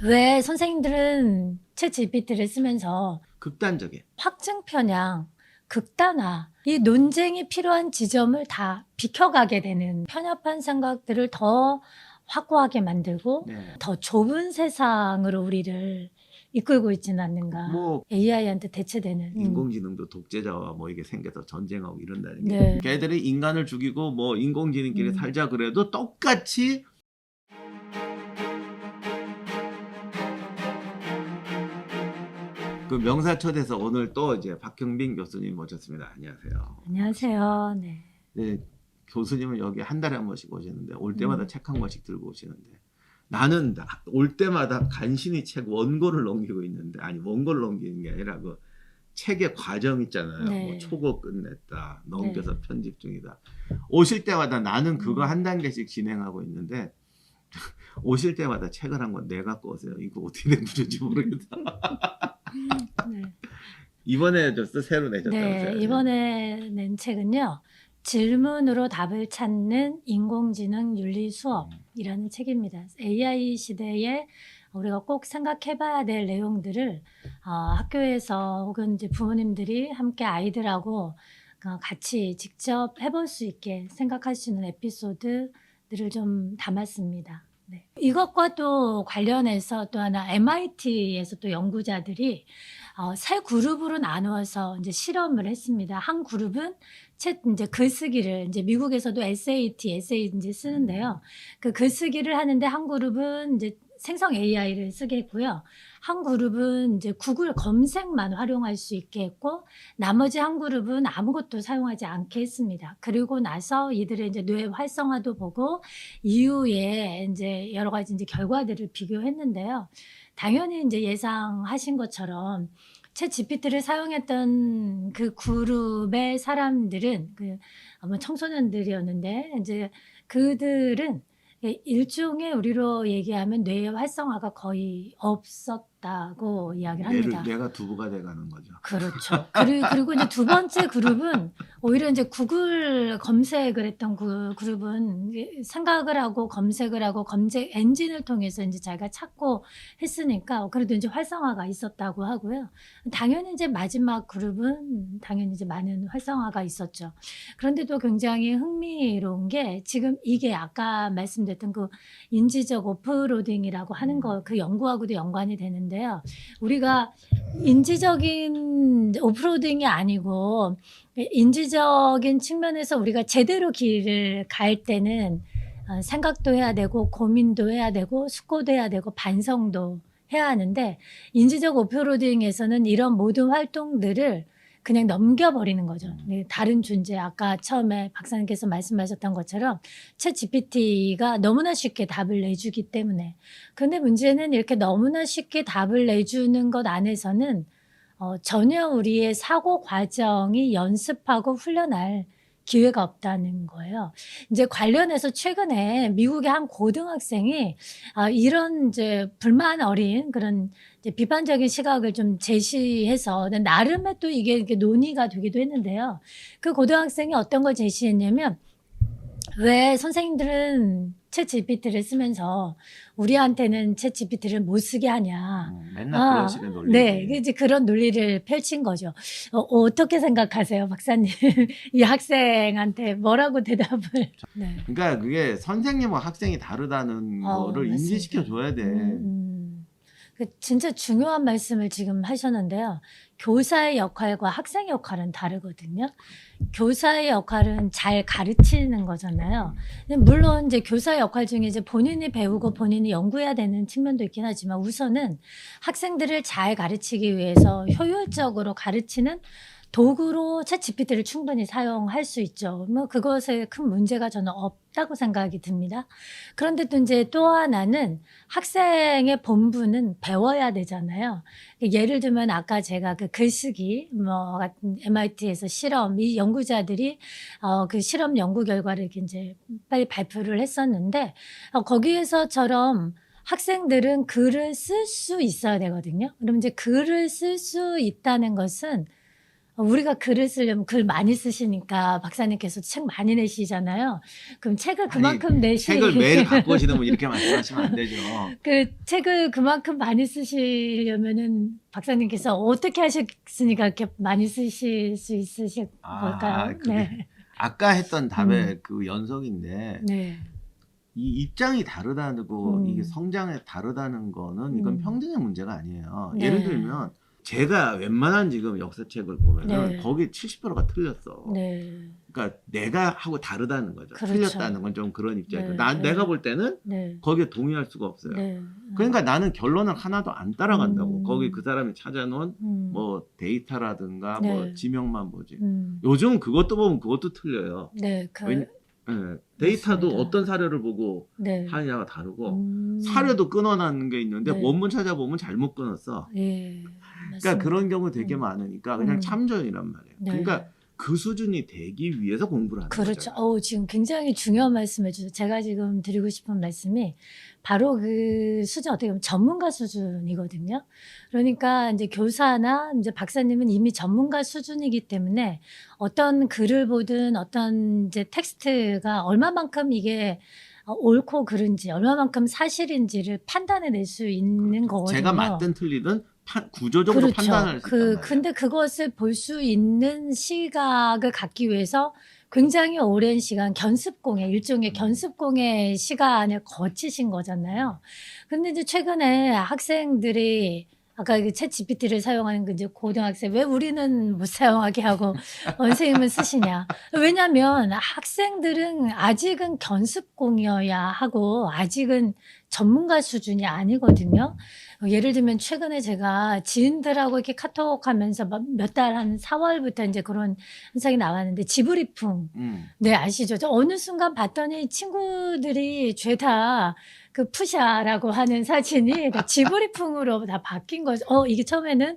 왜 선생님들은 챗 GPT를 쓰면서 극단적인. 확증 편향, 극단화, 이 논쟁이 필요한 지점을 다 비켜가게 되는 편협한 생각들을 더 확고하게 만들고 네. 더 좁은 세상으로 우리를 이끌고 있지는 않는가. 뭐 AI한테 대체되는. 인공지능도 독재자와 뭐 이게 생겨서 전쟁하고 이런다는 게. 네. 걔들이 인간을 죽이고 뭐 인공지능끼리 살자 그래도 똑같이 그 명사천에서 오늘 또 이제 박형빈 교수님 모셨습니다. 안녕하세요. 안녕하세요. 네. 네, 교수님은 여기 한 달에 한 번씩 오시는데 올 때마다 책 한 권씩 들고 오시는데 나는 올 때마다 간신히 책 원고를 넘기고 있는데 아니 원고를 넘기는 게 아니라 그 책의 과정 있잖아요. 네. 뭐 초고 끝냈다, 넘겨서 편집 중이다. 오실 때마다 나는 그거 한 단계씩 진행하고 있는데 오실 때마다 책을 한 권 내가 꺼세요. 이거 어떻게 된 구조인지 모르겠다. 네. 이번에 새로 내셨다면서요? 네, 이번에 낸 책은요. 질문으로 답을 찾는 인공지능 윤리 수업이라는 책입니다. AI 시대에 우리가 꼭 생각해봐야 될 내용들을 학교에서 혹은 이제 부모님들이 함께 아이들하고 같이 직접 해볼 수 있게 생각할 수 있는 에피소드들을 좀 담았습니다. 네. 이것과 또 관련해서 또 하나 MIT에서 또 연구자들이 세 그룹으로 나누어서 이제 실험을 했습니다. 한 그룹은 이제 글쓰기를 이제 미국에서도 SAT 이제 쓰는데요. 그 글쓰기를 하는데 한 그룹은 이제 생성 AI를 쓰게 했고요. 한 그룹은 이제 구글 검색만 활용할 수 있게 했고, 나머지 한 그룹은 아무것도 사용하지 않게 했습니다. 그리고 나서 이들의 이제 뇌 활성화도 보고 이후에 이제 여러 가지 이제 결과들을 비교했는데요. 당연히 이제 예상하신 것처럼 챗 GPT를 사용했던 그 그룹의 사람들은 아마 청소년들이었는데 이제 그들은 일종의 우리로 얘기하면 뇌의 활성화가 거의 없었다고 이야기를 합니다. 뇌가 두부가 돼가는 거죠. 그렇죠. 그리고 이제 두 번째 그룹은 오히려 이제 구글 검색을 했던 그 그룹은 생각을 하고 검색을 하고 검색 엔진을 통해서 이제 자기가 찾고 했으니까 그래도 이제 활성화가 있었다고 하고요. 당연히 이제 마지막 그룹은 당연히 이제 많은 활성화가 있었죠. 그런데도 굉장히 흥미로운 게 지금 이게 아까 말씀드렸던 그 인지적 오프로딩이라고 하는 거 그 연구하고도 연관이 되는데요. 우리가 인지적인 오프로딩이 아니고 인지적인 측면에서 우리가 제대로 길을 갈 때는 생각도 해야 되고 고민도 해야 되고 숙고도 해야 되고 반성도 해야 하는데 인지적 오프로딩에서는 이런 모든 활동들을 그냥 넘겨버리는 거죠. 다른 존재, 아까 처음에 박사님께서 말씀하셨던 것처럼 챗 GPT가 너무나 쉽게 답을 내주기 때문에. 그런데 문제는 이렇게 너무나 쉽게 답을 내주는 것 안에서는 전혀 우리의 사고 과정이 연습하고 훈련할 기회가 없다는 거예요. 이제 관련해서 최근에 미국의 한 고등학생이 이런 이제 불만 어린 그런 이제 비판적인 시각을 좀 제시해서 나름의 또 이게 논의가 되기도 했는데요. 그 고등학생이 어떤 걸 제시했냐면 왜 선생님들은 챗 GPT를 쓰면서 우리한테는 챗 GPT를 못 쓰게 하냐. 맨날 그런 식의 논리. 네, 이제 그런 논리를 펼친 거죠. 어떻게 생각하세요, 박사님? 이 학생한테 뭐라고 대답을? 네. 그러니까 그게 선생님과 학생이 다르다는 거를 맞습니다. 인지시켜 줘야 돼. 진짜 중요한 말씀을 지금 하셨는데요. 교사의 역할과 학생의 역할은 다르거든요. 교사의 역할은 잘 가르치는 거잖아요. 물론 이제 교사의 역할 중에 이제 본인이 배우고 본인이 연구해야 되는 측면도 있긴 하지만 우선은 학생들을 잘 가르치기 위해서 효율적으로 가르치는 도구로 챗 GPT를 충분히 사용할 수 있죠. 뭐 그것에 큰 문제가 저는 없다고 생각이 듭니다. 그런데 또 이제 또 하나는 학생의 본분은 배워야 되잖아요. 예를 들면 아까 제가 그 글쓰기 뭐 같은 MIT에서 실험 이 연구자들이 그 실험 연구 결과를 이렇게 이제 빨리 발표를 했었는데 거기에서처럼 학생들은 글을 쓸 수 있어야 되거든요. 그럼 이제 글을 쓸 수 있다는 것은 우리가 글을 쓰려면 글 많이 쓰시니까 박사님께서 책 많이 내시잖아요. 그럼 책을 그만큼 책을 매일 바꾸시는 분 이렇게 말씀하시면 안 되죠. 그 책을 그만큼 많이 쓰시려면은 박사님께서 어떻게 하셨으니까 이렇게 많이 쓰실 수 있으실 걸까요? 그게 아까 했던 답의 그 연속인데 네. 이 입장이 다르다고 이게 음. 성장에 다르다는 거는 이건 평등의 문제가 아니에요. 네. 예를 들면 제가 웬만한 지금 역사책을 보면은 네. 거기 70%가 틀렸어. 네. 그러니까 내가 하고 다르다는 거죠. 그렇죠. 틀렸다는 건 좀 그런 입장이고 네. 네. 내가 볼 때는 네. 거기에 동의할 수가 없어요. 네. 그러니까 나는 결론을 하나도 안 따라간다고. 거기 그 사람이 찾아놓은 뭐 데이터라든가 네. 뭐 지명만 보지. 요즘 그것도 보면 그것도 틀려요. 네. 데이터도 맞습니다. 어떤 사료를 보고 네. 하느냐가 다르고 사료도 끊어놨는 게 있는데 네. 원문 찾아보면 잘못 끊었어. 예. 그러니까 그런 경우 되게 많으니까 그냥 참전이란 말이에요. 네. 그러니까 그 수준이 되기 위해서 공부를 하는 그렇죠. 거죠. 지금 굉장히 중요한 말씀해 주세요. 제가 지금 드리고 싶은 말씀이 바로 그 수준, 어떻게 보면 전문가 수준이거든요. 그러니까 이제 교사나 이제 박사님은 이미 전문가 수준이기 때문에 어떤 글을 보든 어떤 이제 텍스트가 얼마만큼 이게 옳고 그른지, 얼마만큼 사실인지를 판단해낼 수 있는 거거든요. 제가 맞든 틀리든 구조적으로 그렇죠. 판단할 수 있단 말이에요. 근데 그것을 볼 수 있는 시각을 갖기 위해서 굉장히 오랜 시간 일종의 견습공의 시간을 거치신 거잖아요. 근데 이제 최근에 학생들이 아까 그 챗 GPT를 사용하는 그 이제 고등학생, 왜 우리는 못 사용하게 하고 선생님은 쓰시냐. 왜냐면 학생들은 아직은 견습공이어야 하고 아직은 전문가 수준이 아니거든요. 예를 들면 최근에 제가 지인들하고 이렇게 카톡하면서 몇 달 한 4월부터 이제 그런 현상이 나왔는데 지브리풍. 네, 아시죠? 저 어느 순간 봤더니 친구들이 죄다 그 푸샤라고 하는 사진이 다 지브리풍으로 다 바뀐 거죠. 이게 처음에는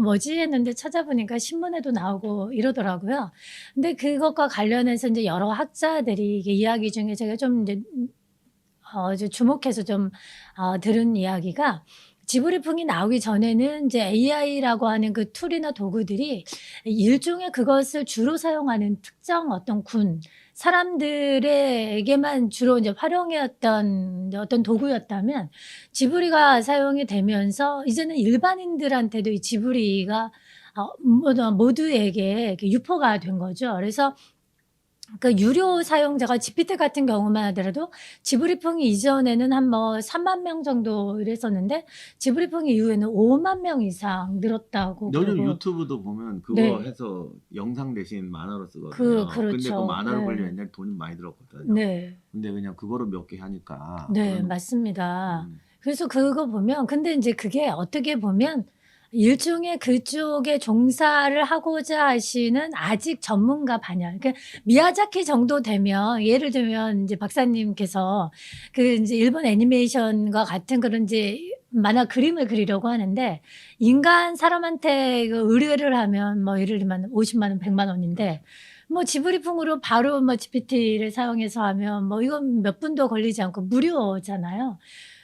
뭐지 했는데 찾아보니까 신문에도 나오고 이러더라고요. 근데 그것과 관련해서 이제 여러 학자들이 이게 이야기 중에 제가 좀 이제 주목해서 좀 들은 이야기가, 지브리풍이 나오기 전에는 이제 AI라고 하는 그 툴이나 도구들이 일종의 그것을 주로 사용하는 특정 어떤 사람들에게만 주로 이제 활용해왔던 어떤 도구였다면, 지브리가 사용이 되면서 이제는 일반인들한테도 이 지브리가 모두에게 유포가 된 거죠. 그래서 그 유료 사용자가 GPT 같은 경우만 하더라도 지브리풍이 이전에는 한 3만 명 정도 이랬었는데 지브리풍 이후에는 5만 명 이상 늘었다고. 요즘 그러고 유튜브도 보면 그거 네. 해서 영상 대신 만화로 쓰거든요. 그렇죠. 근데 그 만화로 네. 걸려 옛날에 돈이 많이 들었거든요. 네. 근데 그냥 그거로 몇 개 하니까. 네, 맞습니다. 음. 그래서 그거 보면, 근데 이제 그게 어떻게 보면 일종의 그쪽에 종사를 하고자 하시는 아직 전문가 반열. 그러니까 미야자키 정도 되면, 예를 들면 이제 박사님께서 그 이제 일본 애니메이션과 같은 그런 이제 만화 그림을 그리려고 하는데, 사람한테 그 의뢰를 하면 예를 들면 50만 원, 100만 원인데, 지브리풍으로 바로 GPT를 사용해서 하면 이건 몇 분도 걸리지 않고 무료잖아요.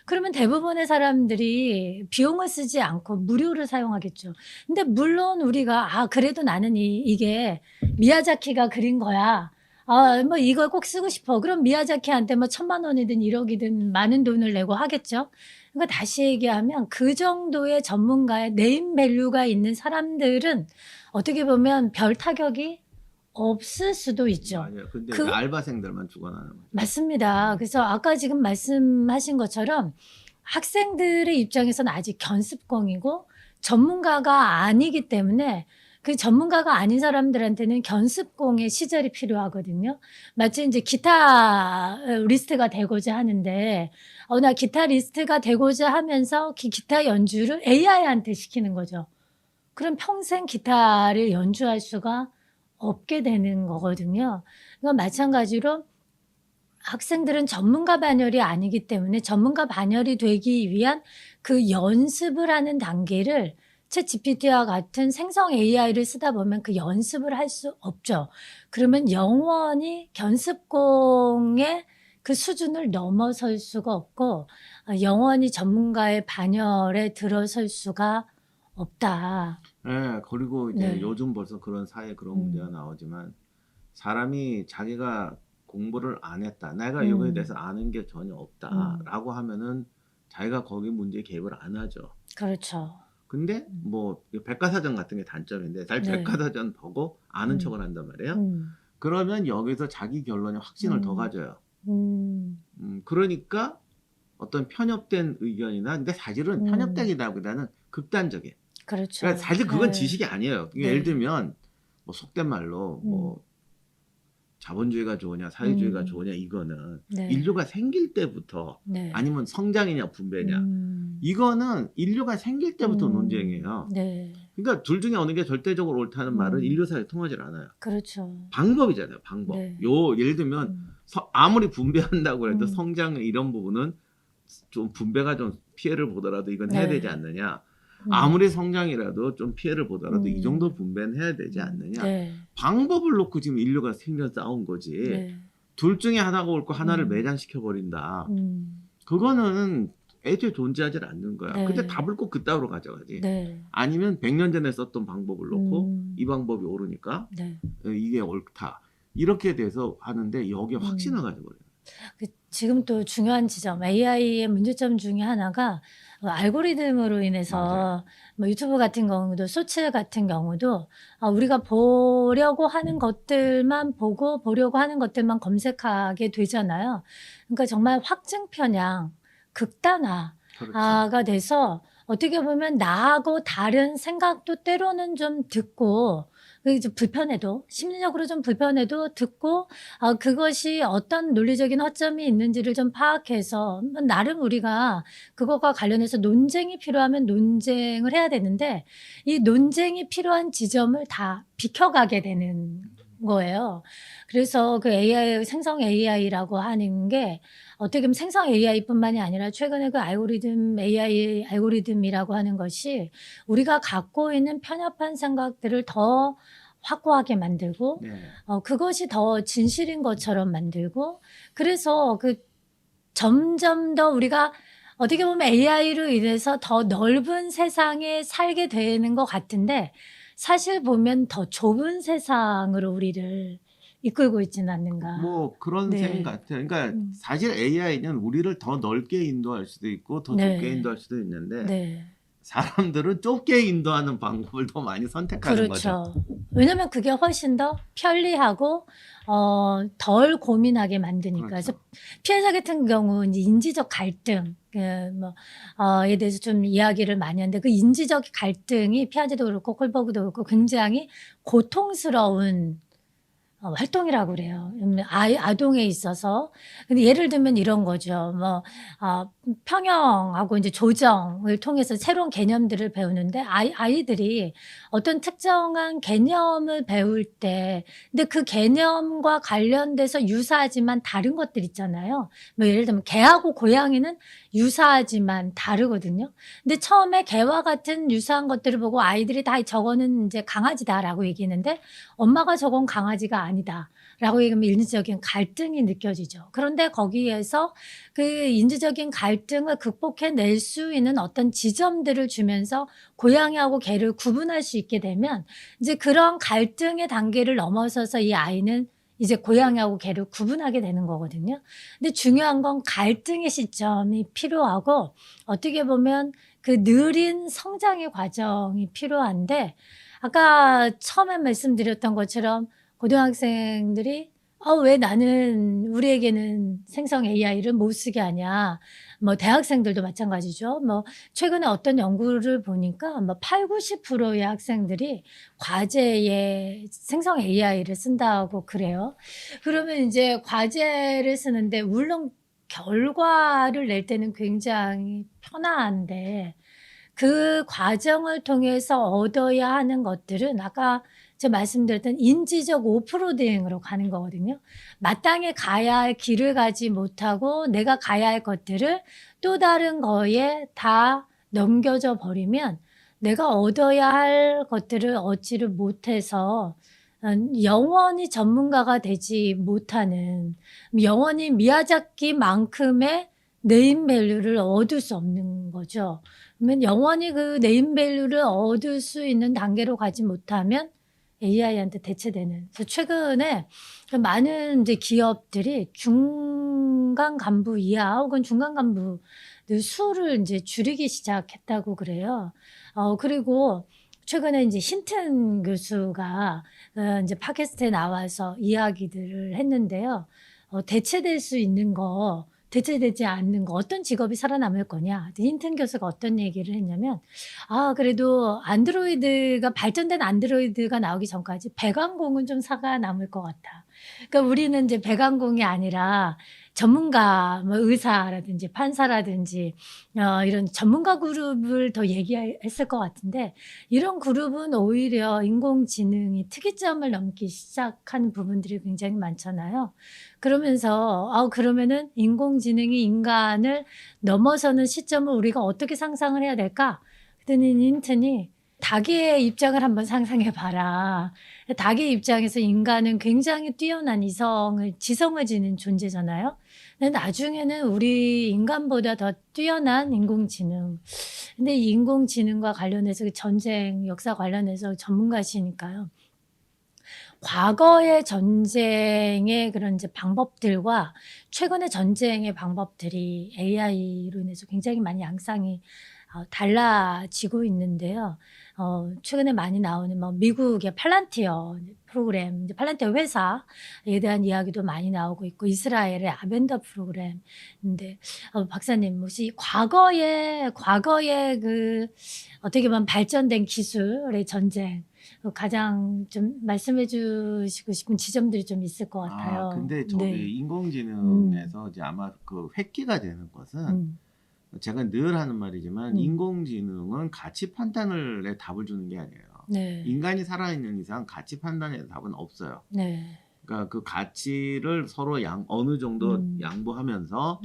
그러면 대부분의 사람들이 비용을 쓰지 않고 무료를 사용하겠죠. 근데 물론 우리가 그래도 나는 이게 미야자키가 그린 거야. 이걸 꼭 쓰고 싶어. 그럼 미야자키한테 1,000만 원이든 1억이든 많은 돈을 내고 하겠죠. 그러니까 다시 얘기하면 그 정도의 전문가의 네임 밸류가 있는 사람들은 어떻게 보면 별 타격이 없을 수도 있죠. 아니요. 근데 알바생들만 죽어나는 거죠. 맞습니다. 그래서 아까 지금 말씀하신 것처럼 학생들의 입장에서는 아직 견습공이고 전문가가 아니기 때문에 그 전문가가 아닌 사람들한테는 견습공의 시절이 필요하거든요. 마치 이제 기타 리스트가 되고자 하는데, 나 기타 리스트가 되고자 하면서 기타 연주를 AI한테 시키는 거죠. 그럼 평생 기타를 연주할 수가 없게 되는 거거든요. 그러니까 마찬가지로 학생들은 전문가 반열이 아니기 때문에 전문가 반열이 되기 위한 그 연습을 하는 단계를 챗 GPT와 같은 생성 AI를 쓰다 보면 그 연습을 할 수 없죠. 그러면 영원히 견습공의 그 수준을 넘어설 수가 없고 영원히 전문가의 반열에 들어설 수가 없다. 예, 그리고 이제 네. 요즘 벌써 그런 사회 그런 문제가 나오지만 사람이 자기가 공부를 안 했다. 내가 이거에 대해서 아는 게 전혀 없다라고 하면은 자기가 거기 문제에 개입을 안 하죠. 그렇죠. 근데 뭐 백과사전 같은 게 단점인데 잘 네. 백과사전 보고 아는 척을 한단 말이에요. 음. 그러면 여기서 자기 결론에 확신을 더 가져요. 그러니까 어떤 편협된 의견이나 근데 사실은 편협되기보다는 극단적이에요. 그렇죠. 그러니까 사실 그건 네. 지식이 아니에요. 네. 예를 들면 뭐 속된 말로 뭐 자본주의가 좋으냐 사회주의가 좋으냐 이거는 네. 인류가 생길 때부터 네. 아니면 성장이냐 분배냐 이거는 인류가 생길 때부터 논쟁이에요. 네. 그러니까 둘 중에 어느 게 절대적으로 옳다는 말은 인류사에 통하지 않아요. 그렇죠. 방법이잖아요. 방법. 네. 예를 들면 아무리 분배한다고 해도 음. 성장 이런 부분은 좀 분배가 좀 피해를 보더라도 이건 해야 네. 되지 않느냐. 아무리 성장이라도 좀 피해를 보더라도 이 정도 분배는 해야 되지 않느냐. 네. 방법을 놓고 지금 인류가 생겨 싸운 거지. 네. 둘 중에 하나가 옳고 하나를 매장시켜 버린다. 그거는 애초에 존재하지 않는 거야. 네. 근데 답을 꼭 그따위로 가져가지. 네. 아니면 100년 전에 썼던 방법을 놓고 이 방법이 옳으니까 네. 이게 옳다. 이렇게 돼서 하는데 여기에 확신을 가져버려요. 지금 또 중요한 지점, AI의 문제점 중에 하나가 알고리즘으로 인해서 맞아요. 뭐 유튜브 같은 경우도 소츠 같은 경우도 우리가 보려고 하는 것들만 보고 보려고 하는 것들만 검색하게 되잖아요. 그러니까 정말 확증 편향, 극단화가 그렇죠. 돼서 어떻게 보면 나하고 다른 생각도 때로는 좀 듣고 그게 좀 불편해도 심리적으로 좀 불편해도 듣고 그것이 어떤 논리적인 허점이 있는지를 좀 파악해서 나름 우리가 그것과 관련해서 논쟁이 필요하면 논쟁을 해야 되는데 이 논쟁이 필요한 지점을 다 비켜가게 되는 거예요. 그래서 그 AI, 생성 AI라고 하는 게 어떻게 보면 생성 AI뿐만이 아니라 최근에 그 알고리즘 AI 알고리즘이라고 하는 것이 우리가 갖고 있는 편협한 생각들을 더 확고하게 만들고 네. 그것이 더 진실인 것처럼 만들고 그래서 그 점점 더 우리가 어떻게 보면 AI로 인해서 더 넓은 세상에 살게 되는 것 같은데 사실 보면 더 좁은 세상으로 우리를 이끌고 있지는 않는가. 뭐 그런 네. 셈 같아요. 그러니까 사실 AI는 우리를 더 넓게 인도할 수도 있고 더 네. 좁게 인도할 수도 있는데 네. 사람들은 좁게 인도하는 방법을 더 많이 선택하는 거죠. 그렇죠. 왜냐면 그게 훨씬 더 편리하고 덜 고민하게 만드니까. 그래서 그렇죠. 피해자 같은 경우는 이제 인지적 갈등 에 대해서 좀 이야기를 많이 하는데 그 인지적 갈등이 피아제도 그렇고 콜버그도 그렇고 굉장히 고통스러운 활동이라고 그래요. 아동에 있어서. 근데 예를 들면 이런 거죠. 평형하고 이제 조정을 통해서 새로운 개념들을 배우는데 아이들이 어떤 특정한 개념을 배울 때 근데 그 개념과 관련돼서 유사하지만 다른 것들 있잖아요. 뭐 예를 들면 개하고 고양이는 유사하지만 다르거든요. 근데 처음에 개와 같은 유사한 것들을 보고 아이들이 다 저거는 이제 강아지다라고 얘기했는데 엄마가 저건 강아지가 아니다라고 얘기하면 인지적인 갈등이 느껴지죠. 그런데 거기에서 그 인지적인 갈등을 극복해낼 수 있는 어떤 지점들을 주면서 고양이하고 개를 구분할 수 있게 되면 이제 그런 갈등의 단계를 넘어서서 이 아이는 이제 고양이하고 개를 구분하게 되는 거거든요. 근데 중요한 건 갈등의 시점이 필요하고 어떻게 보면 그 느린 성장의 과정이 필요한데 아까 처음에 말씀드렸던 것처럼 고등학생들이 왜 나는 우리에게는 생성 AI를 못 쓰게 하냐. 뭐 대학생들도 마찬가지죠. 뭐 최근에 어떤 연구를 보니까 뭐 80~90%의 학생들이 과제에 생성 AI를 쓴다고 그래요. 그러면 이제 과제를 쓰는데 물론 결과를 낼 때는 굉장히 편한데 그 과정을 통해서 얻어야 하는 것들은 아까 제가 말씀드렸던 인지적 오프로딩으로 가는 거거든요. 마땅히 가야 할 길을 가지 못하고 내가 가야 할 것들을 또 다른 거에 다 넘겨져 버리면 내가 얻어야 할 것들을 얻지를 못해서 영원히 전문가가 되지 못하는 영원히 미야자키만큼의 네임밸류를 얻을 수 없는 거죠. 그러면 영원히 그 네임밸류를 얻을 수 있는 단계로 가지 못하면 AI한테 대체되는. 그래서 최근에 많은 이제 기업들이 중간 간부 이하 혹은 중간 간부 수를 이제 줄이기 시작했다고 그래요. 그리고 최근에 이제 힌튼 교수가 이제 팟캐스트에 나와서 이야기들을 했는데요. 대체될 수 있는 거, 대체되지 않는 거, 어떤 직업이 살아남을 거냐. 힌튼 교수가 어떤 얘기를 했냐면, 그래도 안드로이드가, 발전된 안드로이드가 나오기 전까지 배관공은 좀 살아남을 것 같아. 그러니까 우리는 이제 배관공이 아니라 전문가, 뭐 의사라든지 판사라든지 이런 전문가 그룹을 더 얘기했을 것 같은데, 이런 그룹은 오히려 인공지능이 특이점을 넘기 시작한 부분들이 굉장히 많잖아요. 그러면서 그러면은 인공지능이 인간을 넘어서는 시점을 우리가 어떻게 상상을 해야 될까? 그랬더니 힌튼이 닭의 입장을 한번 상상해 봐라. 닭의 입장에서 인간은 굉장히 뛰어난 지성을 지닌 존재잖아요. 근데 나중에는 우리 인간보다 더 뛰어난 인공지능. 근데 이 인공지능과 관련해서 전쟁 역사 관련해서 전문가시니까요. 과거의 전쟁의 그런 이제 방법들과 최근의 전쟁의 방법들이 AI로 인해서 굉장히 많이 양상이 달라지고 있는데요. 최근에 많이 나오는 뭐 미국의 팔란티어 프로그램, 이제 팔란티어 회사에 대한 이야기도 많이 나오고 있고, 이스라엘의 아벤더 프로그램인데, 박사님 혹시 과거의 그 어떻게 보면 발전된 기술의 전쟁, 가장 좀 말씀해 주시고 싶은 지점들이 좀 있을 것 같아요. 근데 저기 네. 인공지능에서 이제 아마 그 획기가 되는 것은 제가 늘 하는 말이지만 인공지능은 가치 판단에 답을 주는 게 아니에요. 네. 인간이 살아있는 이상 가치 판단에 답은 없어요. 네. 그러니까 그 가치를 서로 어느 정도 양보하면서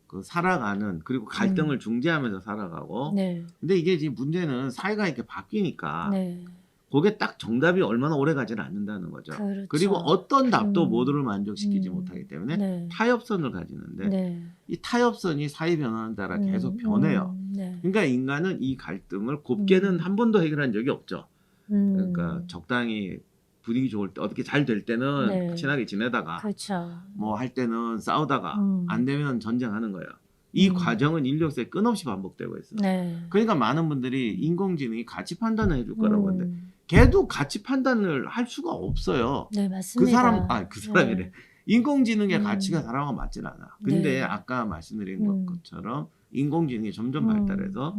그 살아가는, 그리고 갈등을 중재하면서 살아가고. 네. 근데 이게 지금 문제는 사회가 이렇게 바뀌니까 네. 그게 딱 정답이 얼마나 오래 가지는 않는다는 거죠. 그렇죠. 그리고 어떤 답도 모두를 만족시키지 음. 못하기 때문에 네. 타협선을 가지는데 네. 이 타협선이 사회 변화에 따라 계속 변해요. 네. 그러니까 인간은 이 갈등을 곱게는 한 번도 해결한 적이 없죠. 그러니까 적당히 분위기 좋을 때, 어떻게 잘 될 때는 네. 친하게 지내다가 그렇죠. 뭐 할 때는 싸우다가 안 되면 전쟁하는 거예요. 이 과정은 인류사에 끊임없이 반복되고 있어요. 네. 그러니까 많은 분들이 인공지능이 가치 판단을 해줄 거라고 하는데 걔도 가치 판단을 할 수가 없어요. 네, 맞습니다. 그 사람이래. 네. 인공지능의 가치가 사람하고 맞질 않아. 근데 네. 아까 말씀드린 것처럼 인공지능이 점점 발달해서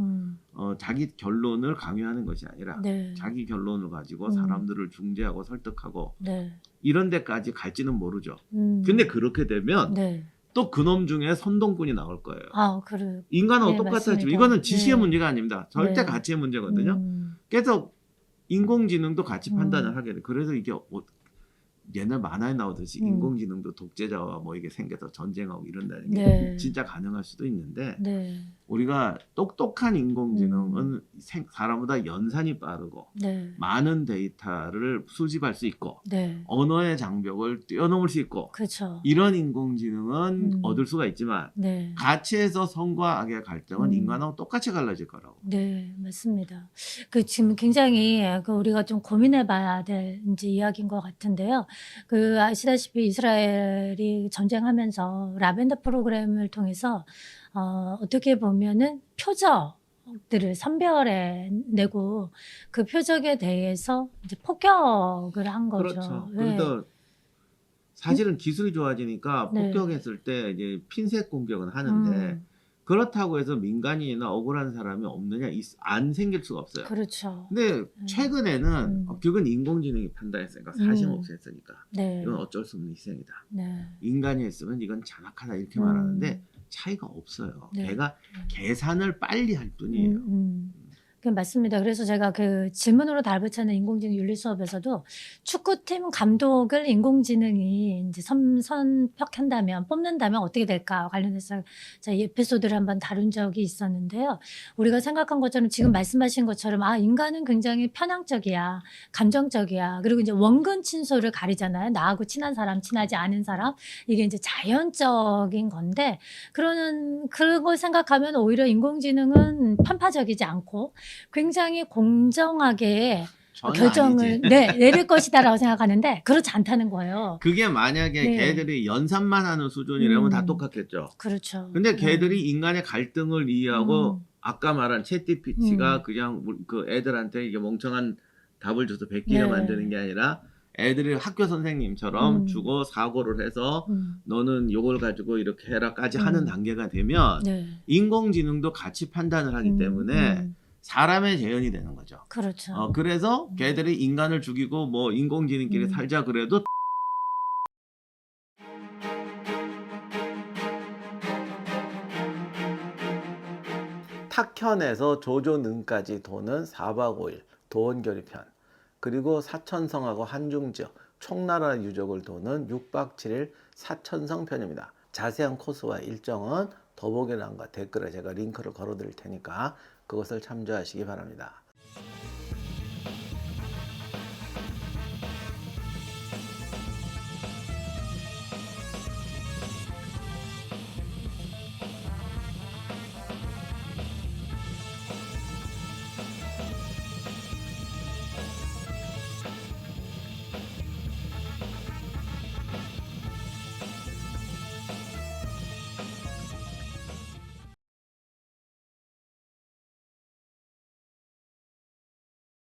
자기 결론을 강요하는 것이 아니라 네. 자기 결론을 가지고 사람들을 중재하고 설득하고 네. 이런 데까지 갈지는 모르죠. 근데 그렇게 되면 네. 또 그놈 중에 선동꾼이 나올 거예요. 인간하고 네, 똑같아지만 맞습니다. 이거는 지시의 네. 문제가 아닙니다. 절대 네. 가치의 문제거든요. 그래서 인공지능도 가치 판단을 하게 돼. 그래서 이게 옛날 만화에 나오듯이 인공지능도 독재자와 뭐 이게 생겨서 전쟁하고 이런다는 게 네. 진짜 가능할 수도 있는데 네. 우리가 똑똑한 인공지능은 사람보다 연산이 빠르고 네. 많은 데이터를 수집할 수 있고 네. 언어의 장벽을 뛰어넘을 수 있고 그렇죠. 이런 인공지능은 얻을 수가 있지만 네. 가치에서 선과 악의 갈등은 인간하고 똑같이 갈라질 거라고. 네, 맞습니다. 지금 굉장히 우리가 좀 고민해봐야 될 이제 이야기인 것 같은데요. 아시다시피 이스라엘이 전쟁하면서 라벤더 프로그램을 통해서 어떻게 보면은 표적들을 선별해내고 그 표적에 대해서 이제 폭격을 한 거죠. 그렇죠. 네. 그래서 사실은 기술이 좋아지니까 네. 폭격했을 때 이제 핀셋 공격은 하는데 그렇다고 해서 민간인이나 억울한 사람이 없느냐? 안 생길 수가 없어요. 그렇죠. 근데 최근에는 그건 인공지능이 판단했으니까 사심 없이 했으니까 네. 이건 어쩔 수 없는 희생이다. 네. 인간이 했으면 이건 잔악하다 이렇게 말하는데 차이가 없어요. 네. 걔가 계산을 빨리 할 뿐이에요. 그 맞습니다. 그래서 제가 그 질문으로 답을 찾는 인공지능 윤리 수업에서도 축구팀 감독을 인공지능이 이제 선택한다면 뽑는다면 어떻게 될까 관련해서 제가 이 에피소드를 한번 다룬 적이 있었는데요. 우리가 생각한 것처럼 지금 말씀하신 것처럼 인간은 굉장히 편향적이야, 감정적이야. 그리고 이제 원근 친소를 가리잖아요. 나하고 친한 사람, 친하지 않은 사람. 이게 이제 자연적인 건데 그걸 생각하면 오히려 인공지능은 편파적이지 않고 굉장히 공정하게 전혀 결정을 아니지. 내릴 것이다라고 생각하는데 그렇지 않다는 거예요. 그게 만약에 네. 걔들이 연산만 하는 수준이라면 다 똑같겠죠. 그렇죠. 근데 걔들이 인간의 갈등을 이해하고 아까 말한 챗GPT가 그냥 그 애들한테 이게 멍청한 답을 줘서 베끼게 네. 만드는 게 아니라 애들이 학교 선생님처럼 주고 사고를 해서 너는 요걸 가지고 이렇게 해라까지 하는 단계가 되면 네. 인공지능도 같이 판단을 하기 때문에 사람의 재현이 되는 거죠. 그렇죠. 그래서 걔들이 인간을 죽이고 뭐 인공지능끼리 살자 그래도 탁현에서 조조능까지 도는 4박 5일 도원결의편, 그리고 사천성하고 한중지역 총나라 유적을 도는 6박 7일 사천성편입니다. 자세한 코스와 일정은 더보기란과 댓글에 제가 링크를 걸어 드릴 테니까 그것을 참조하시기 바랍니다.